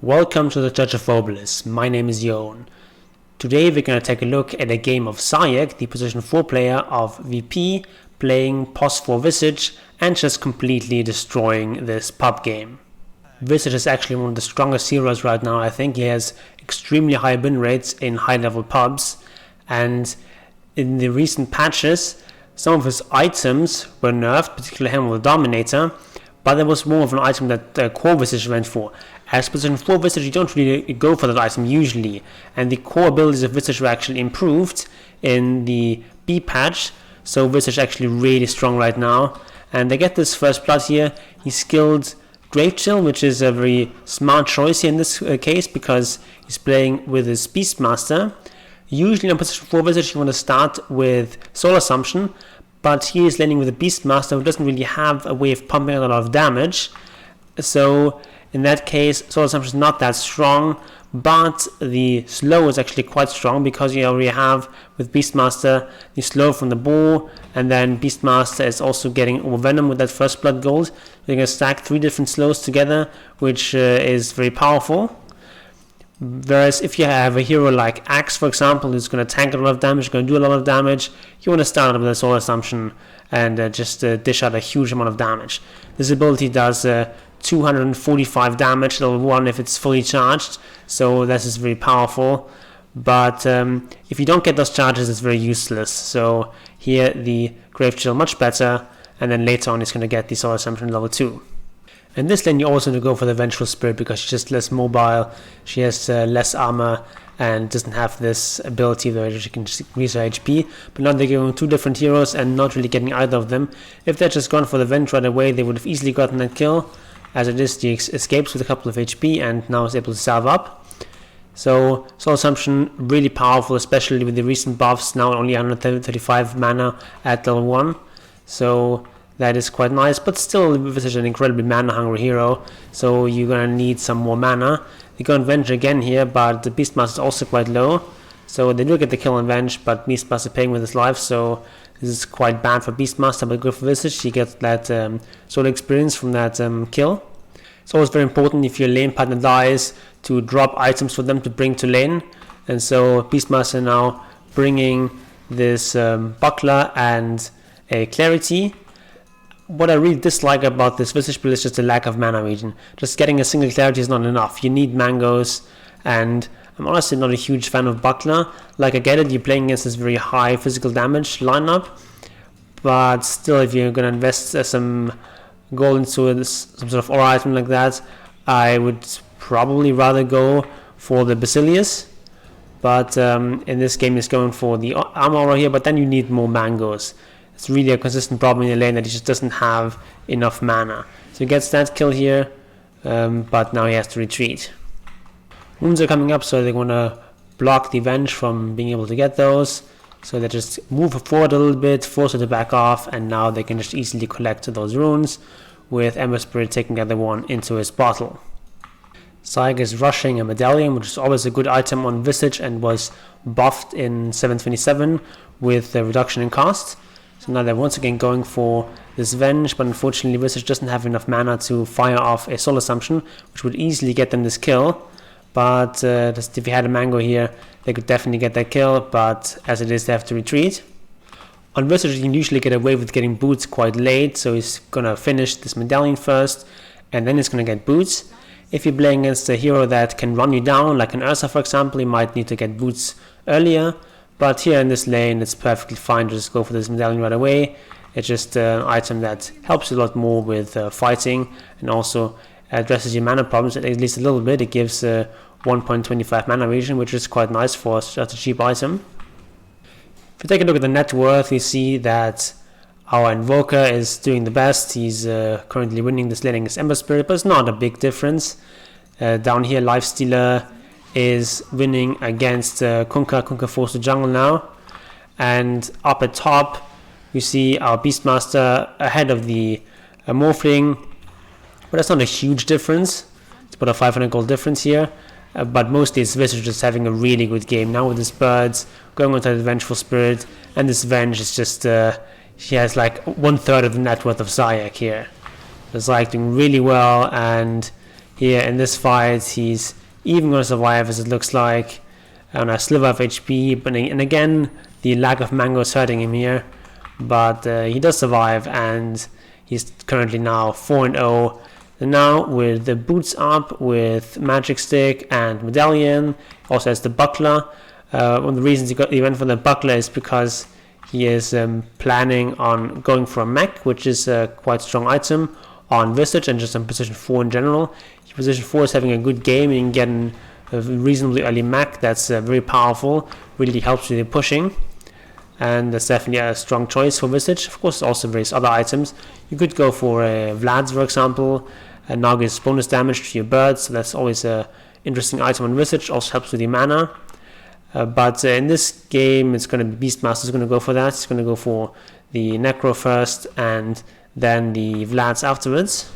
Welcome to the Church of Obelisk. My name is Yon. Today we're going to take a look at a game of Zayac, the position 4 player of VP, playing pos 4 Visage and just completely destroying this pub game. Visage is actually one of the strongest heroes right now. I think he has extremely high win rates in high level pubs, and in the recent patches some of his items were nerfed, particularly Helm with the Dominator, but there was more of an item that core Visage went for. As position 4 Visage, you don't really go for that item usually, and the core abilities of Visage were actually improved in the B patch, so Visage actually really strong right now. And they get this first blood here. He skilled Grieves, which is a very smart choice here in this case, because he's playing with his Beastmaster. Usually on position 4 Visage you want to start with Soul Assumption, but he is laning with a Beastmaster who doesn't really have a way of pumping a lot of damage, so in that case Soul Assumption is not that strong, but the slow is actually quite strong, because you already have with Beastmaster the slow from the bow, and then Beastmaster is also getting Overvenom with that first blood gold. You're going to stack 3 different slows together, which is very powerful. Whereas if you have a hero like Axe, for example, who's going to tank a lot of damage, going to do a lot of damage, you want to start with a Soul Assumption and just dish out a huge amount of damage. This ability does 245 damage level 1 if it's fully charged, so this is very powerful. But if you don't get those charges, it's very useless. So here the Grave Chill much better, and then later on he's going to get the Soul Assumption level 2. In this lane you also need to go for the Vengeful Spirit, because she's just less mobile, she has less armor and doesn't have this ability where she can increase her HP. But now they're going 2 different heroes and not really getting either of them. If they'd just gone for the Venge right away, they would have easily gotten that kill. As it is, she escapes with a couple of HP and now is able to salve up. So Soul Assumption really powerful, especially with the recent buffs, now only 135 mana at level 1. So that is quite nice, but still Visage is an incredibly mana hungry hero, so you're gonna need some more mana. They go on Venge again here, but the Beastmaster is also quite low, so they do get the kill on Venge, but Beastmaster paying with his life, so this is quite bad for Beastmaster, but good for Visage. He gets that solo experience from that kill. It's always very important if your lane partner dies to drop items for them to bring to lane, and so Beastmaster now bringing this buckler and a clarity. What I really dislike about this Visage build is just the lack of mana regen. Just getting a single clarity is not enough. You need mangoes, and I'm honestly not a huge fan of buckler. Like, I get it, you're playing against this very high physical damage lineup, but still, if you're gonna invest some gold into some sort of aura item like that, I would probably rather go for the Basilius. But in this game he's going for the armor aura here, but then you need more mangoes. It's really a consistent problem in the lane that he just doesn't have enough mana. So he gets that kill here, but now he has to retreat. Wounds are coming up, so they're going to block the Venge from being able to get those. So they just move forward a little bit, force it to back off, and now they can just easily collect those runes, with Ember Spirit taking the other one into his bottle. Zayac is rushing a medallion, which is always a good item on Visage and was buffed in 7.27 with a reduction in cost. So now they're once again going for this Venge, but unfortunately Visage doesn't have enough mana to fire off a Soul Assumption, which would easily get them this kill. But just if you had a mango here, they could definitely get that kill, but as it is, they have to retreat. On Visage, you can usually get away with getting boots quite late, so he's gonna finish this medallion first, and then he's gonna get boots. If you're playing against a hero that can run you down, like an Ursa for example, you might need to get boots earlier. But here in this lane, it's perfectly fine to just go for this medallion right away. It's just an item that helps you a lot more with fighting, and also addresses your mana problems at least a little bit. It gives 1.25 mana regen, which is quite nice for such a cheap item. If you take a look at the net worth, you see that our Invoker is doing the best. He's currently winning this lane against Ember Spirit, but it's not a big difference. Down here, Lifestealer is winning against Kunkka forced to jungle now, and up at top you see our Beastmaster ahead of the Morphling, but that's not a huge difference. It's about a 500 gold difference here, but mostly it's Visage just having a really good game now with his birds going onto the Vengeful Spirit, and this Venge is just she has like 1/3 of the net worth of Zayac here. Zayac doing really well, and here in this fight. He's even going to survive, as it looks like, on a sliver of HP, and again the lack of mango is hurting him here, but he does survive, and he's currently now 4-0. And now with the boots up, with magic stick and medallion, also has the buckler. One of the reasons he went for the buckler is because he is planning on going for a mech, which is a quite strong item on Visage and just on position 4 in general. Position 4 is having a good game, and you can get a reasonably early mech that's very powerful, really helps with the pushing, and that's definitely a strong choice for Visage. Of course, also various other items. You could go for Vlad's, for example, and now gives bonus damage to your birds, so that's always an interesting item on Visage, also helps with the mana. But in this game, it's going to be Beastmaster's going to go for that. It's going to go for the Necro first, and then the Vlad's afterwards.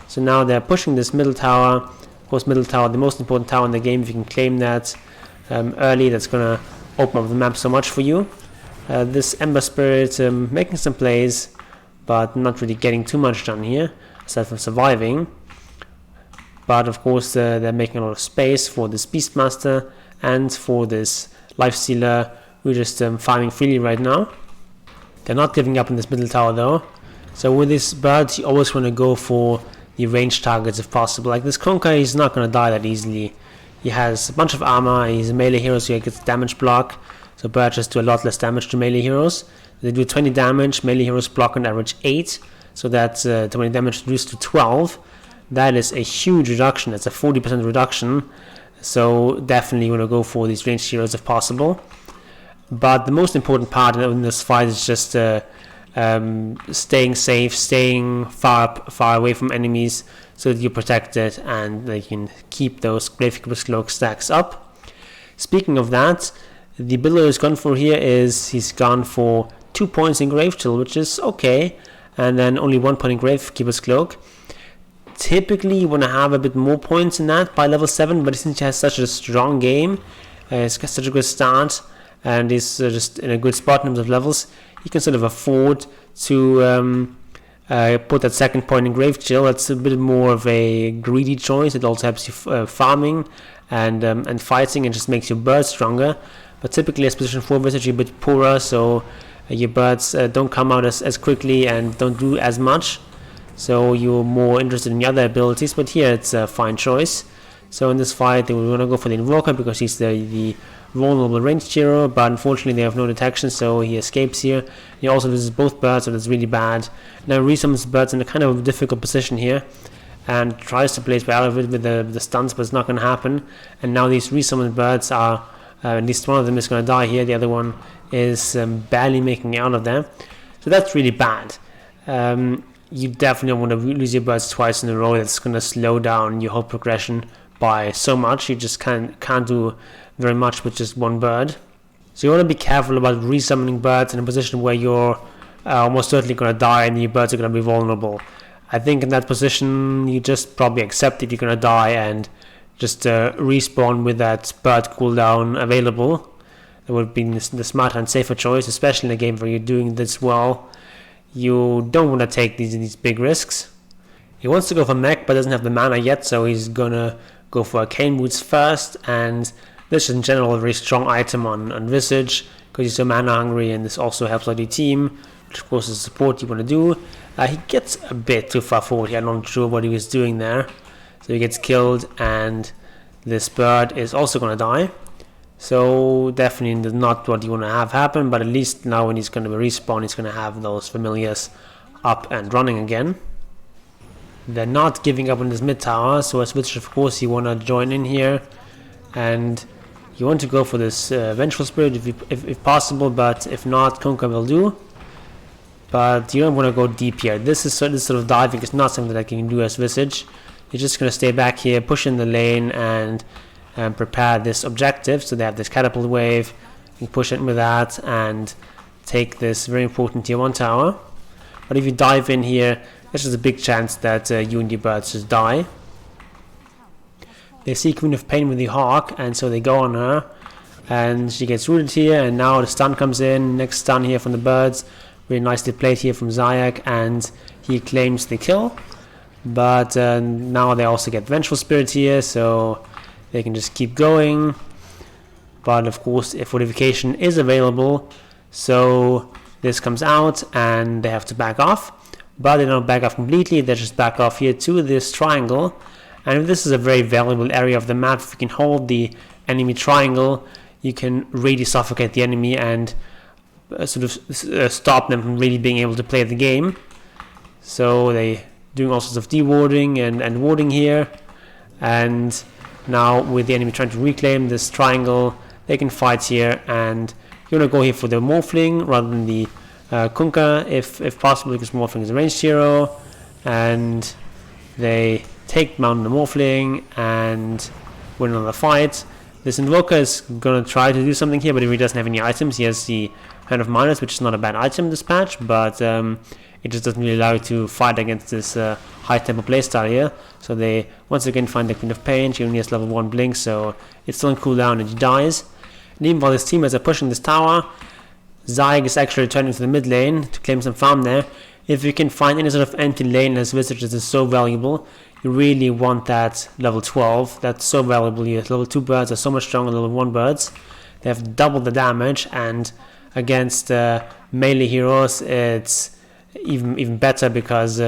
So now they're pushing this middle tower. Of course, middle tower, the most important tower in the game. If you can claim that early, that's going to open up the map so much for you. This Ember Spirit making some plays, but not really getting too much done here, aside from surviving. But of course, they're making a lot of space for this Beastmaster and for this Lifestealer, who are just farming freely right now. They're not giving up in this middle tower though. So with this bird, you always want to go for the ranged targets if possible. Like this Kunkka, he's not going to die that easily. He has a bunch of armor, he's a melee hero, so he gets damage block. So birds just do a lot less damage to melee heroes. They do 20 damage, melee heroes block on average 8. So that's 20 damage reduced to 12. That is a huge reduction, it's a 40% reduction. So definitely you want to go for these ranged heroes if possible. But the most important part in this fight is just staying safe, staying far away from enemies, so that you're protected and you can keep those Gravekeeper's Cloak stacks up. Speaking of that, the build he's gone for here is he's gone for 2 points in Grave Chill, which is okay, and then only 1 point in Gravekeeper's Cloak. Typically you want to have a bit more points in that by level 7, but since he has such a strong game, he's got such a good start, and he's just in a good spot in terms of levels, he can sort of afford to put that second point in Grave Chill. That's a bit more of a greedy choice. It also helps you farming and fighting, and just makes your birds stronger. But typically as position 4 Visage, you're a bit poorer, so your birds don't come out as quickly and don't do as much. So you're more interested in the other abilities, but here it's a fine choice. So in this fight, they will want to go for the Invoker because he's the vulnerable ranged hero, but unfortunately they have no detection, so he escapes here. He also loses both birds, so that's really bad. Now resummons birds in a kind of difficult position here, and tries to play his way out of it with the stunts, but it's not going to happen. And now these resummoned birds are, at least one of them is going to die here, the other one is barely making it out of there. So that's really bad. You definitely don't want to lose your birds twice in a row. That's going to slow down your whole progression by so much. You just can't do very much with just one bird. So you want to be careful about resummoning birds in a position where you're almost certainly going to die and your birds are going to be vulnerable. I think in that position you just probably accept that you're going to die and just respawn with that bird cooldown available. That would be the smarter and safer choice, especially in a game where you're doing this well. You don't want to take these big risks. He wants to go for mech but doesn't have the mana yet, so he's gonna go for Arcane Boots first, and this is in general a very strong item on Visage because he's so mana hungry, and this also helps out the team, which of course is support you want to do. He gets a bit too far forward here, I'm not sure what he was doing there. So he gets killed, and this bird is also going to die. So definitely not what you want to have happen, but at least now when he's going to respawn, he's going to have those familiars up and running again. They're not giving up on this mid tower, so as Witch, of course, you want to join in here, and you want to go for this Vengeful Spirit if possible, but if not, Kunkka will do. But you don't want to go deep here. This sort of diving is not something that I can do as Visage. You're just going to stay back here, push in the lane, and prepare this objective. So they have this catapult wave. You can push in with that and take this very important tier 1 tower. But if you dive in here, there's just a big chance that you and your birds just die. They see Queen of Pain with the Hawk, and so they go on her, and she gets rooted here, and now the stun comes in. Next stun here from the birds, very nicely played here from Zayac, and he claims the kill. but now they also get Vengeful Spirit here, so they can just keep going. But of course, if fortification is available, so this comes out and they have to back off. But they don't back off completely, they just back off here to this triangle. And this is a very valuable area of the map. If you can hold the enemy triangle, you can really suffocate the enemy and sort of stop them from really being able to play the game. So they doing all sorts of dewarding and warding here. And now with the enemy trying to reclaim this triangle, they can fight here, and you want to go here for the Morphling rather than the Kunkka if possible, because Morphling is a ranged hero. And they take down the Morphling and win another fight. This Invoker is going to try to do something here, but if he doesn't have any items, he has the Hand of Miners, which is not a bad item this patch, but it just doesn't really allow you to fight against this high tempo playstyle here. So they once again find the Queen of Pain. She only has level 1 blink, so it's still on cooldown and she dies. And even while his teammates are pushing this tower, Zayac is actually returning to the mid lane to claim some farm there. If you can find any sort of empty lane as Visage, this is so valuable. You really want that level 12. That's so valuable here. Level 2 birds are so much stronger than level 1 birds. They have double the damage, and against melee heroes it's even better, because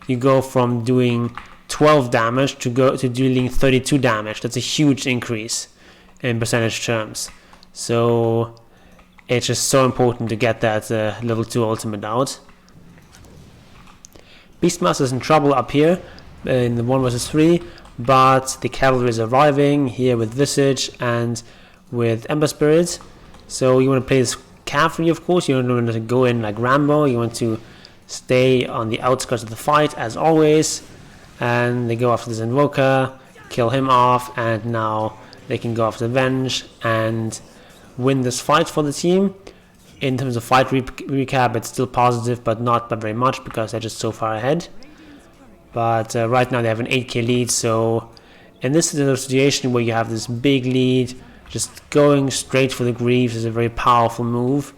you go from doing 12 damage to dealing 32 damage. That's a huge increase in percentage terms. So it's just so important to get that level 2 ultimate out. Beastmaster is in trouble up here in the 1 vs 3, but the cavalry is arriving here with Visage and with Ember Spirit. So you want to play this carefully, of course. You don't want to go in like Rambo. You want to stay on the outskirts of the fight as always. And they go after this Invoker, kill him off, and now they can go after Venge and win this fight for the team. In terms of fight recap, it's still positive, but not by very much, because they're just so far ahead. But right now they have an 8k lead, so in this situation where you have this big lead, just going straight for the Grieves is a very powerful move.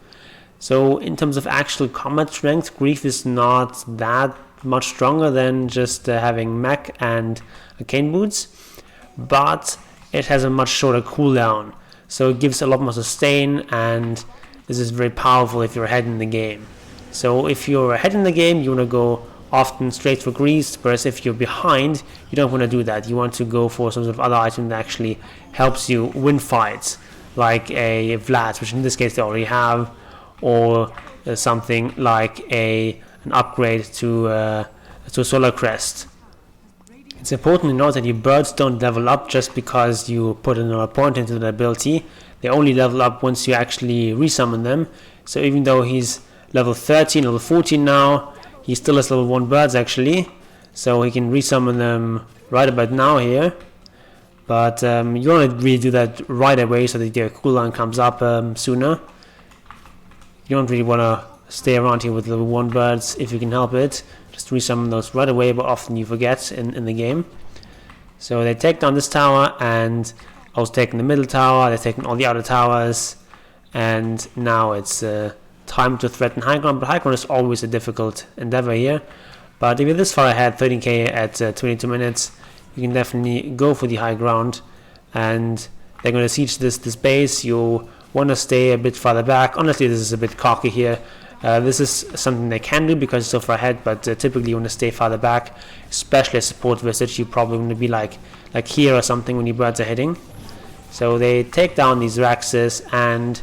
So in terms of actual combat strength, Grieves is not that much stronger than just having mech and arcane boots, but it has a much shorter cooldown, so it gives a lot more sustain, and this is very powerful if you're ahead in the game. So if you're ahead in the game, you want to go often straight for Grieves, whereas if you're behind, you don't want to do that. You want to go for some sort of other item that actually helps you win fights, like a Vlad, which in this case they already have, or something like an upgrade to a Solar Crest. It's important to note that your birds don't level up just because you put another point into the ability. They only level up once you actually resummon them. So even though he's level 13, level 14 now, he still has level 1 birds actually. So he can resummon them right about now here. But you want to really do that right away so that your cooldown comes up sooner. You don't really want to stay around here with level 1 birds if you can help it. Just resummon those right away, but often you forget in the game. So they take down this tower, and also taking the middle tower, they're taking all the other towers, and now it's time to threaten high ground. But high ground is always a difficult endeavor here. But if you're this far ahead, 13k at 22 minutes, you can definitely go for the high ground, and they're going to siege this base. You want to stay a bit farther back. Honestly, this is a bit cocky here. This is something they can do because it's so far ahead, but typically you want to stay farther back, especially as support Visage. You probably want to be like here or something when your birds are hitting. So they take down these Raxes, and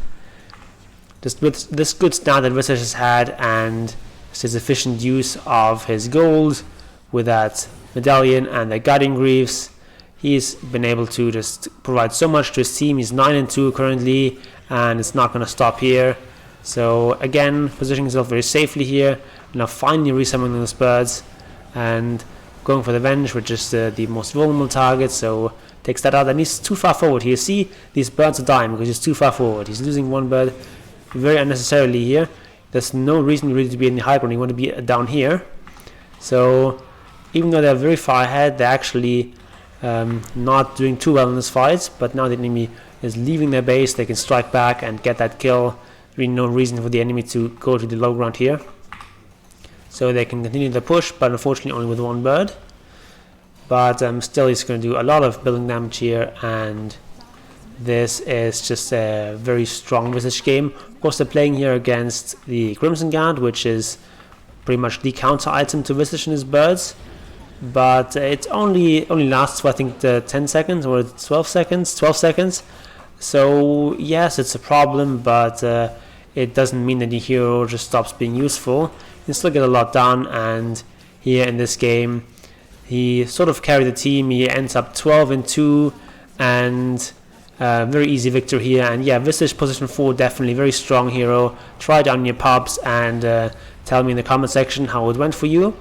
just with this good start that Visage has had and his efficient use of his gold with that medallion and the Guardian Greaves, he's been able to just provide so much to his team. He's 9-2 currently, and it's not going to stop here. So again, positioning himself very safely here. Now finally resummoning those birds and going for the Venge, which is the most vulnerable target. So takes that out, and he's too far forward here. See, these birds are dying because he's too far forward. He's losing one bird very unnecessarily here. There's no reason really to be in the high ground. You want to be down here. So even though they're very far ahead, they're actually not doing too well in this fight. But now the enemy is leaving their base. They can strike back and get that kill. Really no reason for the enemy to go to the low ground here. So they can continue the push, but unfortunately only with one bird. but still he's going to do a lot of building damage here, and this is just a very strong Visage game. Of course, they're playing here against the Crimson Guard, which is pretty much the counter item to Visage and his birds, but it only lasts for I think the 10 seconds or 12 seconds. So yes, it's a problem, but it doesn't mean that the hero just stops being useful. You can still get a lot done, and here in this game he sort of carried the team. He ends up 12-2, and very easy victory here. And yeah, Visage position 4, definitely very strong hero. Try it on your pubs and tell me in the comment section how it went for you.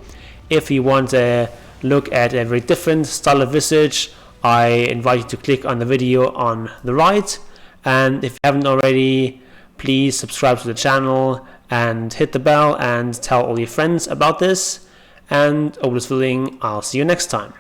If you want a look at a very different style of Visage, I invite you to click on the video on the right, and if you haven't already, please subscribe to the channel and hit the bell and tell all your friends about this. And over this filling, I'll see you next time.